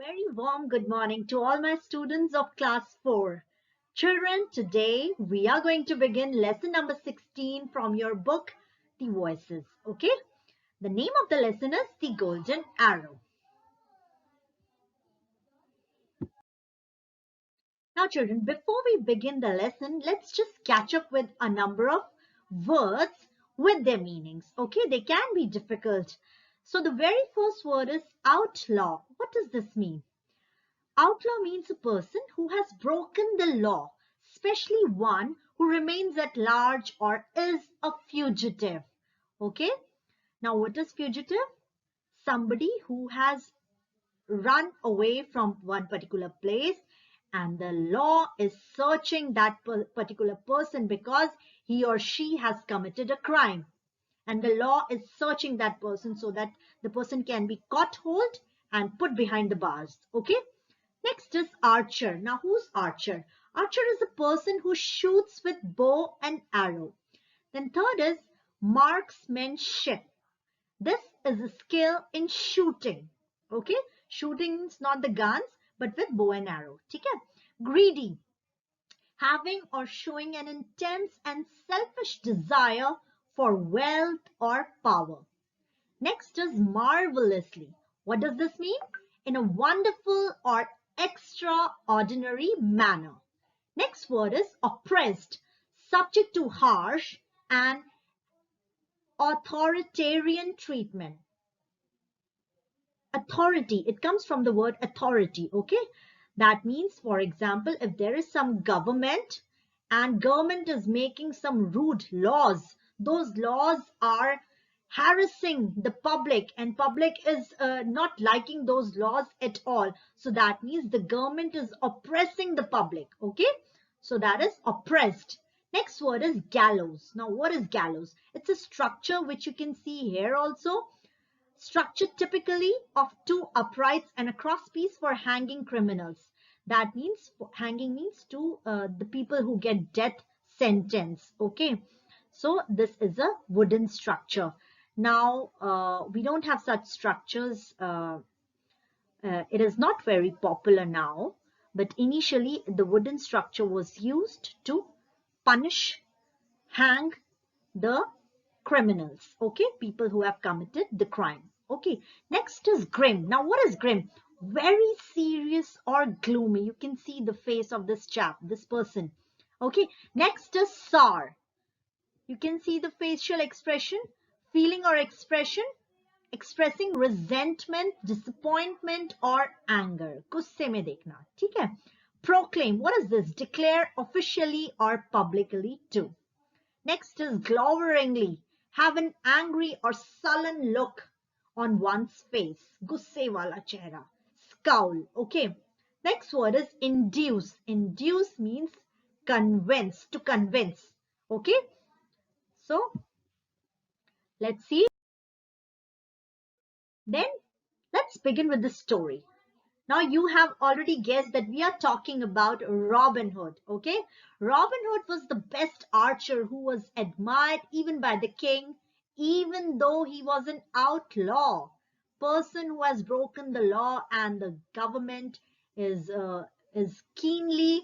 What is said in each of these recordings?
Very warm good morning to all my students of class 4. Children, today we are going to begin lesson number 16 from your book, The Voices. Okay? The name of the lesson is The Golden Arrow. Now, children, before we begin the lesson, let's just catch up with a number of words with their meanings. Okay? They can be difficult. So, the very first word is outlaw. What does this mean? Outlaw means a person who has broken the law, especially one who remains at large or is a fugitive. Okay? Now, what is fugitive? Somebody who has run away from one particular place and the law is searching that particular person because he or she has committed a crime. And the law is searching that person so that the person can be caught hold and put behind the bars. Okay? Next is archer. Now, who's archer? Archer is a person who shoots with bow and arrow. Then third is marksmanship. This is a skill in shooting. Okay? Shooting is not the guns, but with bow and arrow. Okay? Greedy. Having or showing an intense and selfish desire for wealth or power. Next is marvelously. What does this mean? In a wonderful or extraordinary manner. Next word is oppressed, subject to harsh and authoritarian treatment. Authority, it comes from the word authority, okay? That means, for example, if there is some government and government is making some rude laws, those laws are harassing the public and public is not liking those laws at all. So that means the government is oppressing the public. Okay. So that is oppressed. Next word is gallows. Now what is gallows? It's a structure which you can see here also. Structure typically of two uprights and a crosspiece for hanging criminals. That means hanging means to the people who get death sentence. Okay. So this is a wooden structure. Now, we don't have such structures. It is not very popular now, but initially the wooden structure was used to punish, hang the criminals, okay, people who have committed the crime. Okay, next is grim. Now, what is grim? Very serious or gloomy. You can see the face of this chap, this person. Okay, next is sour. You can see the facial expression, feeling or expression, expressing resentment, disappointment or anger. गुस्से में देखना, ठीक है? Proclaim. What is this? Declare officially or publicly too. Next is gloweringly. Have an angry or sullen look on one's face. गुस्से वाला चेहरा. Scowl. Okay. Next word is induce. Induce means convince, to convince. Okay. So, let's see. Then, let's begin with the story. Now, you have already guessed that we are talking about Robin Hood, okay? Robin Hood was the best archer who was admired even by the king, even though he was an outlaw, person who has broken the law and the government is keenly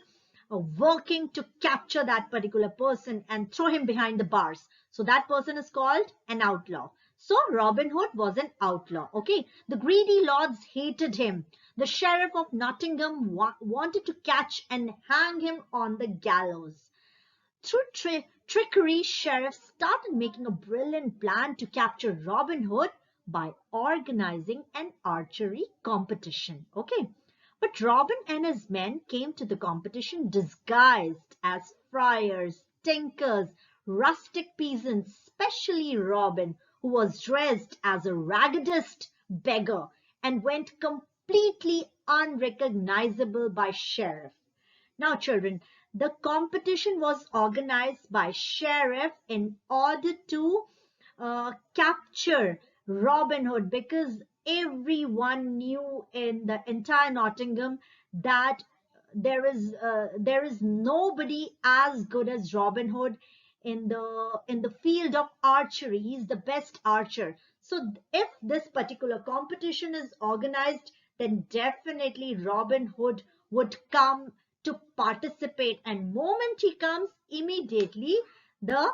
working to capture that particular person and throw him behind the bars. So that person is called an outlaw. So Robin Hood was an outlaw. Okay. The greedy lords hated him. The sheriff of Nottingham wanted to catch and hang him on the gallows. Through trickery, sheriff started making a brilliant plan to capture Robin Hood by organizing an archery competition. Okay. But Robin and his men came to the competition disguised as friars, tinkers, rustic peasants, especially Robin, who was dressed as a raggedest beggar and went completely unrecognizable by sheriff. Now, children, the competition was organized by sheriff in order to capture Robin Hood because everyone knew in the entire Nottingham that there is nobody as good as Robin Hood in the field of archery. He's the best archer. So if this particular competition is organized, then definitely Robin Hood would come to participate. And moment he comes, immediately the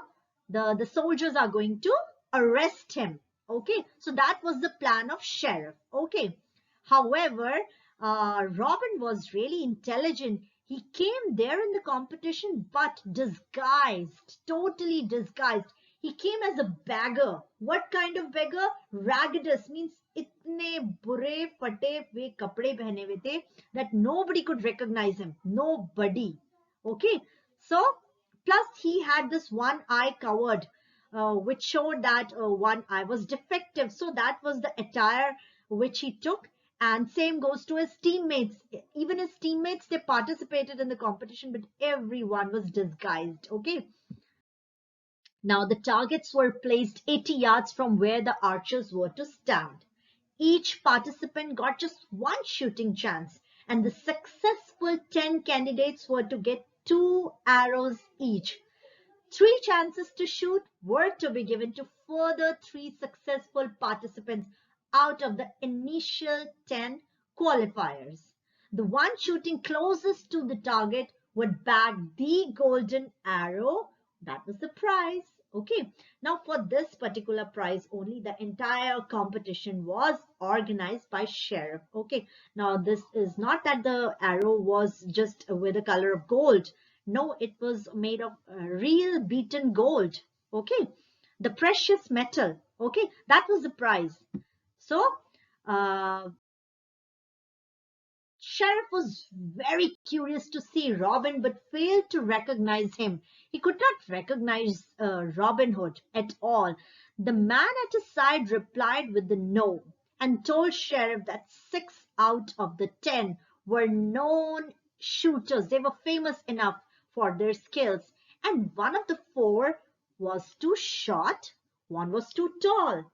the soldiers are going to arrest him. Okay, so that was the plan of Sheriff. Okay, however, Robin was really intelligent. He came there in the competition, but disguised, totally disguised. He came as a beggar. What kind of beggar? Raggedest, means itne bure fate हुए kapde pehne हुए the that nobody could recognize him. Nobody. Okay. So, plus he had this one eye covered, which showed that one eye was defective. So that was the attire which he took. And same goes to his teammates. Even his teammates, they participated in the competition, but everyone was disguised. Okay. Now the targets were placed 80 yards from where the archers were to stand. Each participant got just one shooting chance, and the successful 10 candidates were to get 2 arrows each. 3 chances to shoot were to be given to further 3 successful participants out of the initial 10 qualifiers. The one shooting closest to the target would bag the golden arrow. That was the prize. Okay, now for this particular prize only, the entire competition was organized by Sheriff. Okay, now this is not that the arrow was just with the color of gold. No, it was made of real beaten gold. Okay, the precious metal. Okay, that was the prize. So, Sheriff was very curious to see Robin, but failed to recognize him. He could not recognize Robin Hood at all. The man at his side replied with the no, and told Sheriff that 6 out of the 10 were known shooters. They were famous enough for their skills, and one of the 4 was too short, one was too tall.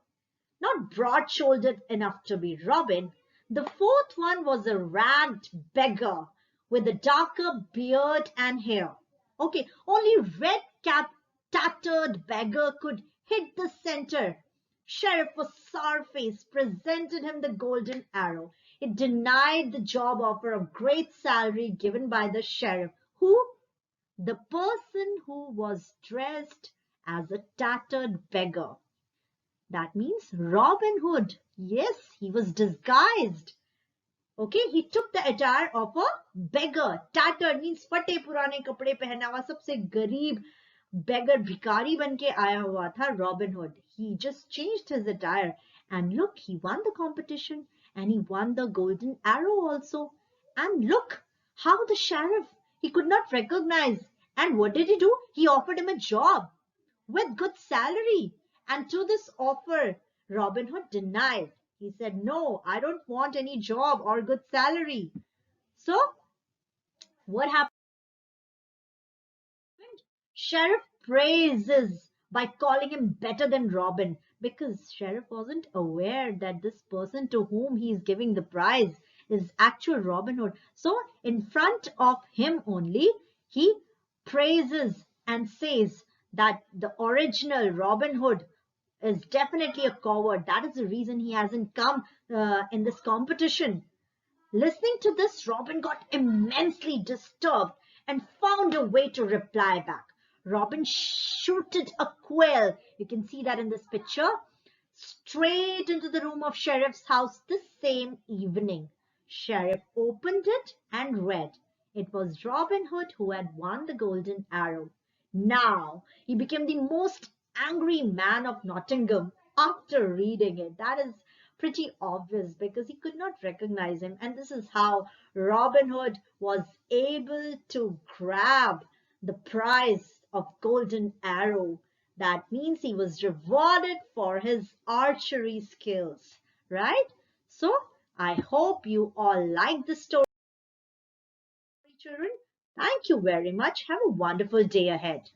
Not broad-shouldered enough to be Robin. The 4th one was a ragged beggar with a darker beard and hair. Okay, only red-capped, tattered beggar could hit the center. Sheriff was sour-faced, presented him the golden arrow. It denied the job offer of great salary given by the sheriff. Who? The person who was dressed as a tattered beggar. That means Robin Hood. Yes, he was disguised. Okay, he took the attire of a beggar. Tattered means फटे पुराने कपड़े पहना हुआ सबसे गरीब beggar भिखारी बन के आया हुआ था Robin Hood. He just changed his attire, and look, he won the competition, and he won the golden arrow also. And look how the sheriff, he could not recognize. And what did he do? He offered him a job with good salary. And to this offer, Robin Hood denied. He said, no, I don't want any job or good salary. So, what happened? Sheriff praises by calling him better than Robin, because Sheriff wasn't aware that this person to whom he is giving the prize is actual Robin Hood. So, in front of him only, he praises and says that the original Robin Hood is definitely a coward. That is the reason he hasn't come in this competition. Listening to this, Robin got immensely disturbed and found a way to reply back. Robin shooted a quail, you can see that in this picture, straight into the room of Sheriff's house the same evening. Sheriff opened it and read. It was Robin Hood who had won the golden arrow. Now he became the most angry man of Nottingham after reading it. That is pretty obvious because he could not recognize him. And this is how Robin Hood was able to grab the prize of golden arrow. That means he was rewarded for his archery skills, right? So I hope you all like the story, children. Thank you very much. Have a wonderful day ahead.